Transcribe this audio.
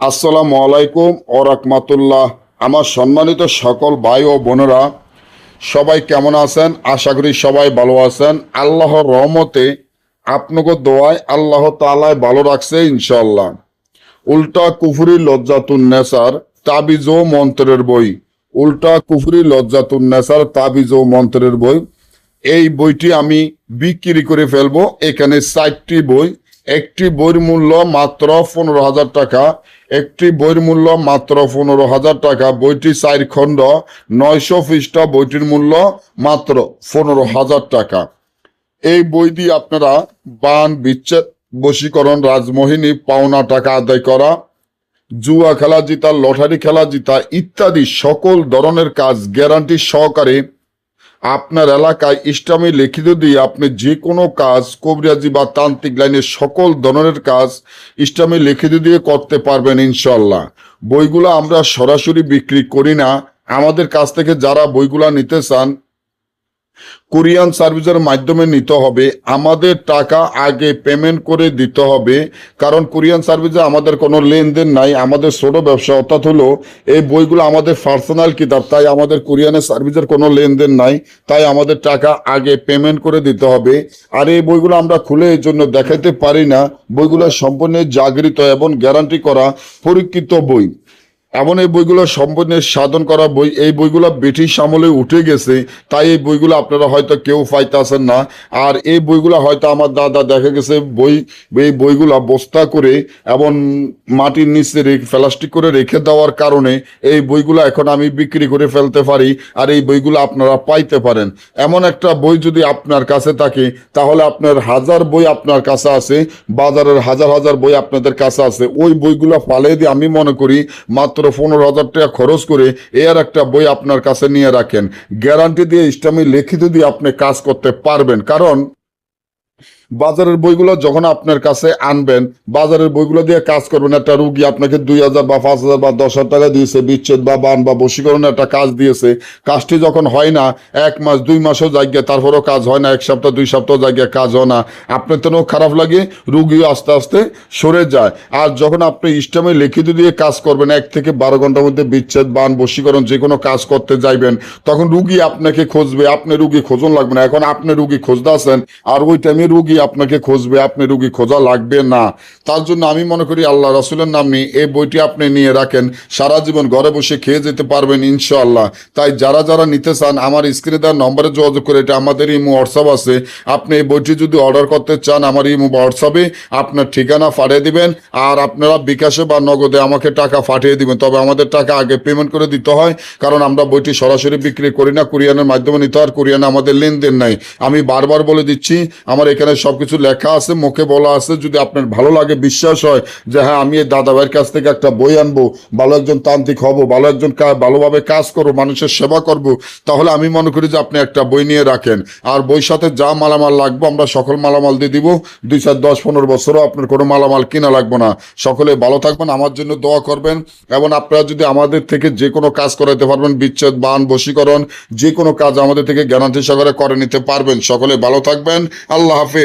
আসসালামু আলাইকুম ও রাহমাতুল্লাহ। আমার সম্মানিত সকল ভাই ও বোনেরা, সবাই কেমন আছেন? আশা করি সবাই ভালো আছেন। আল্লাহর রহমতে আপনাকে দোয়ায় আল্লাহ তাআলায় ভালো রাখছে ইনশাআল্লাহ। উল্টা কুফরি লজ্জাতুন নেসার তাবিজ ও মন্ত্রের বই। উল্টা কুফরি লজ্জাতুন নেসার তাবিজ ও মন্ত্রের বই, এই বইটি আমি বিক্রি করে ফেলবো। এখানে 4টি বই। একটি বইয়ের মূল্য মাত্র 15,000 টাকা। একটি বইয়ের মূল্য মাত্র 15,000 টাকা। বইটি 4 খণ্ড, 900 পৃষ্ঠা। বইটির মূল্য মাত্র 15,000 টাকা। এই বই দিয়ে আপনারা বান, বিচ্ছেদ, বশীকরণ, রাজমোহিনী, পাওনা টাকা আদায় করা, জুয়া খেলা জিতা, লটারি খেলা জিতা ইত্যাদি সকল ধরনের কাজ গ্যারান্টি সহকারে আপনার এলাকায় ইসলামী লিখিত দিয়ে আপনি যে কোনো কাজ, কবিরাজি বা তান্ত্রিক লাইনের সকল ধরনের কাজ ইসলামী লিখিত দিয়ে করতে পারবেন ইনশাল্লাহ। বইগুলো আমরা সরাসরি বিক্রি করি না। আমাদের কাছ থেকে যারা বইগুলা নিতে চান, কোরিয়ান সার্ভিসের মাধ্যমে নিতে হবে। আমাদের টাকা আগে পেমেন্ট করে দিতে হবে, কারণ কোরিয়ান সার্ভিসে আমাদের কোনো লেনদেন নাই। আমাদের ছোট ব্যবসা, অর্থাৎ হলো এই বইগুলো আমাদের পার্সোনাল কিতাব, তাই আমাদের কোরিয়ানের সার্ভিসের কোনো লেনদেন নাই। তাই আমাদের টাকা আগে পেমেন্ট করে দিতে হবে। আর এই বইগুলো আমরা খুলে এই জন্য দেখাতে পারি না। বইগুলো সম্পূর্ণ জাগৃত এবং গ্যারান্টি করা পরীক্ষিত বই। এমন এই বইগুলো সম্পূর্ণ সাধন করা বই। এই বইগুলো ব্রিটিশ আমলে উঠে গেছে, তাই এই বইগুলো আপনারা হয়তো কেউ পাইতেছেন না। আর এই বইগুলো হয়তো আমার দাদা দেখা গেছে এই বইগুলা বস্তা করে এবং মাটির নিচে প্লাস্টিক করে রেখে দেওয়ার কারণে এই বইগুলো এখন আমি বিক্রি করে ফেলতে পারি, আর এই বইগুলো আপনারা পাইতে পারেন। এমন একটা বই যদি আপনার কাছে থাকে, তাহলে আপনার হাজার বই আপনার কাছে আছে, বাজারের হাজার হাজার বই আপনাদের কাছে আছে। ওই বইগুলো ফালিয়ে দিয়ে আমি মনে করি মাত্র 15,000 টাকা খরচ করে এর একটা বই আপনার কাছে নিয়ে রাখেন। গ্যারান্টি দিয়ে ইসলামী লিখিত দিয়ে আপনি কাজ করতে পারবেন। কারণ বাজারের বইগুলো যখন আপনার কাছে আনবেন, বাজারের বইগুলো দিয়ে কাজ করবেন। একটা রুগী আপনাকে 2,000 বা 5,000 বা 10,000 টাকা দিয়েছে, বিচ্ছেদ বা বান বা বশীকরণের একটা কাজ দিয়েছে। কাজটি যখন হয় না, 1 মাস 2 মাসও জায়গা, তারপরেও কাজ হয় না, 1 সপ্তাহ 2 সপ্তাহ জায়গায় কাজ হয় না, আপনার তো খারাপ লাগে, রুগীও আস্তে আস্তে সরে যায়। আর যখন আপনি ইসলামে লিখিত দিয়ে কাজ করবেন, 1 থেকে 12 ঘন্টার মধ্যে বিচ্ছেদ, বান, বশীকরণ যে কোনো কাজ করতে যাইবেন, তখন রুগী আপনাকে খুঁজবে। আপনি রুগী খোঁজন লাগবে না। এখন আপনি রুগী খুঁজতে আছেন, আর ওই টাইমে রুগী আপনাকে খুঁজবে, আপনি রুগী খোঁজা লাগবে না। তার জন্য আমি মনে করি আল্লাহ রাসূলের নাম নিয়ে এই বইটি আপনি নিয়ে রাখেন। সারা জীবন ঘরে বসে খেয়ে যেতে পারবেন ইনশাআল্লাহ। তাই যারা যারা নিতে চান, আমার স্ক্রিনে দেওয়া নম্বরে যোগাযোগ করে, এটা আমাদের ইমো হোয়াটসঅ্যাপ আছে, আপনি এই বইটি যদি অর্ডার করতে চান, আমার ইমো হোয়াটসঅ্যাপে আপনার ঠিকানা পাঠিয়ে দিবেন। আর আপনারা বিকাশে বা নগদে আমাকে টাকা পাঠিয়ে দিবেন। তবে আমাদের টাকা আগে পেমেন্ট করে দিতে হয়, কারণ আমরা বইটি সরাসরি বিক্রি করি না, কোরিয়ানের মাধ্যমে নিতে হয়। কোরিয়ানে আমাদের লেনদেন নাই। আমি বারবার বলে দিচ্ছি, আমার এখানে সবকিছু লেখা আছে, মুখে বলা আছে। যদি আপনার ভালো লাগে, বিশ্বাস হয় যে হ্যাঁ আমি এই দাদা ভাইয়ের কাছ থেকে একটা বই আনবো, ভালো একজন তান্ত্রিক হব, ভালো একজন ভালোভাবে কাজ করবো, মানুষের সেবা করব, তাহলে আমি মনে করি যে আপনি একটা বই নিয়ে রাখেন। আর বই সাথে যা মালামাল লাগবে আমরা সকল মালামাল দিয়ে দিব। 2, 4, 10, 15 বছরও আপনার কোনো মালামাল কিনা লাগবে না। সকলে ভালো থাকবেন, আমার জন্য দোয়া করবেন। এবং আপনারা যদি আমাদের থেকে যে কোনো কাজ করাতে পারবেন, বিচ্ছেদ, বান, বশীকরণ, যে কোনো কাজ আমাদের থেকে গ্যারান্টি সহকারে করে নিতে পারবেন। সকলে ভালো থাকবেন। আল্লাহ হাফেজ।